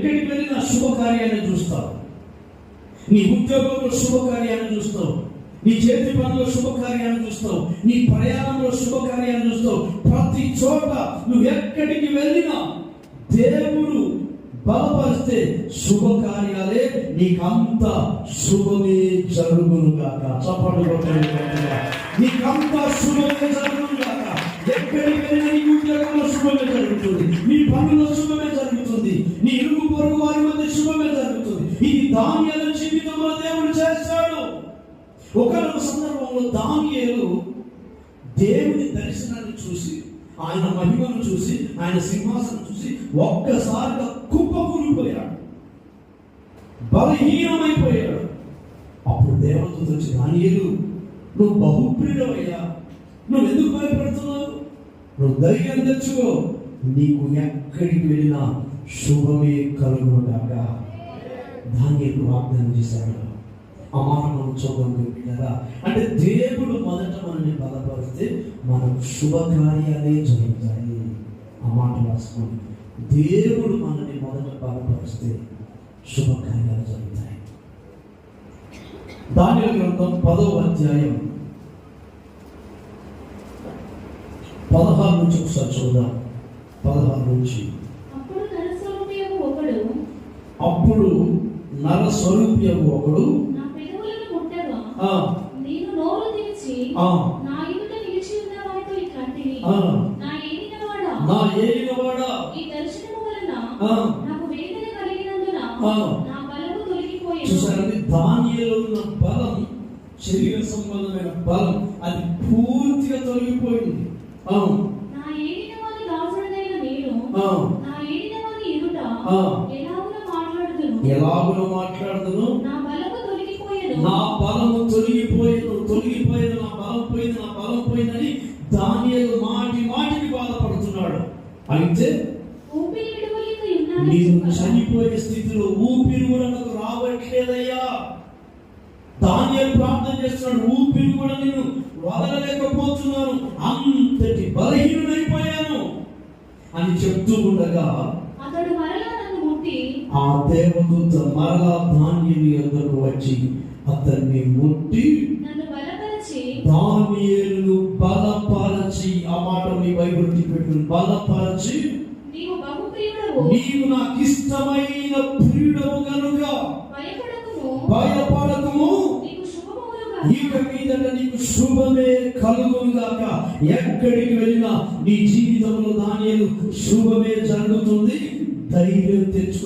ఎక్కడికి వెళ్ళినా శుభకార్యాన్ని చూస్తావు. నీ ఉద్యోగంలో శుభకార్యాన్ని చూస్తావు, నీ చేతి పనిలో శుభకార్యాన్ని చూస్తావు, నీ ప్రయాణంలో శుభకార్యాన్ని చూస్తావు. ప్రతి చోట నువ్వు ఎక్కడికి వెళ్ళినా దేవుడు బలపరిస్తే శుభకార్యాలే నీకంత శుభమే జరుగును గాక. చప్పట్లు కొట్టండి. నీకంత శుభమే జరుగును గాక. ఎక్కడికి వెళ్ళినా నీ ఉద్యోగంలో శుభమే జరుగుతుంది, నీ పనుల్లో శుభమే జరుగుతుంది, నీ ఇరుగు పొరుగు వారి మధ్య శుభమే జరుగుతుంది. ఇది దానియేలు జీవితంలో దేవుడు చేస్తాడు. ఒకనొక సందర్భంలో దానియేలు దేవుని దర్శనాన్ని చూసి, ఆయన మహిమను చూసి, ఆయన సింహాసనం చూసి ఒక్కసారిగా కుప్పకూలిపోయాడు, బలహీనమైపోయాడు. అప్పుడు దేవదూత వచ్చి, దానియేలు నువ్వు బహుప్రియుడవయ్యా, నువ్వు ఎందుకు భయపడుతున్నావు? నువ్వు ధైర్యం తెచ్చుకో, నీకు ఎక్కడికి వెళ్ళినా శుభమే కలుగునుగాక. దానియేలు వాగ్దానం చేశాడు. ఆ మాట మనం చూద్దాం బిడ్డలారా. అంటే దేవుడు మొదట మనల్ని బలపరిస్తే మనకు శుభకార్యాలే జరుగుతాయి. ఆ మాట రాసుకోండి. దేవుడు మనల్ని మొదట బలపరిస్తే శుభకార్యాలు జరుగుతాయి. దానియేలు గ్రంథం 10వ అధ్యాయం 16 నుంచి ఒకసారి చూద్దాం. 16 నుంచి. అప్పుడు నరస్వరూపియగు ఒకడు నేను నోరు తెరిచి నా ఎదుట నిలిచి ఉన్న వారితో ఇట్లంటిని, నా ఏలినవాడా, ఈ దర్శనము వలన నాకు వేదన కలిగినందున నా బలము తొలగిపోయింది. చూసారండి, దానియేలులో ఉన్న బలం, శరీర సంబంధమైన బలం, అది పూర్తిగా తొలగిపోయింది. నా ఏలినవాని దాసుడైన నేను నా ఏలినవాని ఎదుట ఎలాగున మాట్లాడుదును, నా బలము తొలగిపోయేను, నా బలము తొలగిపోయేను, నా బలం పోయింది, నా బలం పోయిందని దానియేలు మాటికి బాధపడుతున్నాడు. అయితే ఊపిరి విడవలేక ఉన్నాను, నీవు చనిపోయే స్థితిలో ఊపిరి కూడా నాకు రావట్లేదయ్యా. దానియేలు ప్రార్థన చేస్తున్నాడు, ఊపిరి కూడా నేను వదలలేకపోతున్నాను, అంతటి బలహీనుడైపోయాను అని చెప్తూ ఉండగా అతడు మరలా నన్ను ముట్టి, ఆ దేవదూత మరలా దానియేలు యొద్దకు వచ్చి అతన్ని ముట్టి నన్ను బలపరచి, దానియేలును బలపరచి, ఆ మాట మీ బైబిల్ పెట్టు, బలపరచి, నీవు బహుప్రియుడవు, నీవు నాకు ఇష్టమైన ప్రియుడవు కనుక భయపడకుము, నీకు శుభములుగా, ఇక మీదట నీకు శుభమే కలుగును గాక. ఎక్కడికి వెళ్ళినా నీ జీవితంలో దానియేలు శుభమే జరుగుతుంది. ధైర్యం తెచ్చు.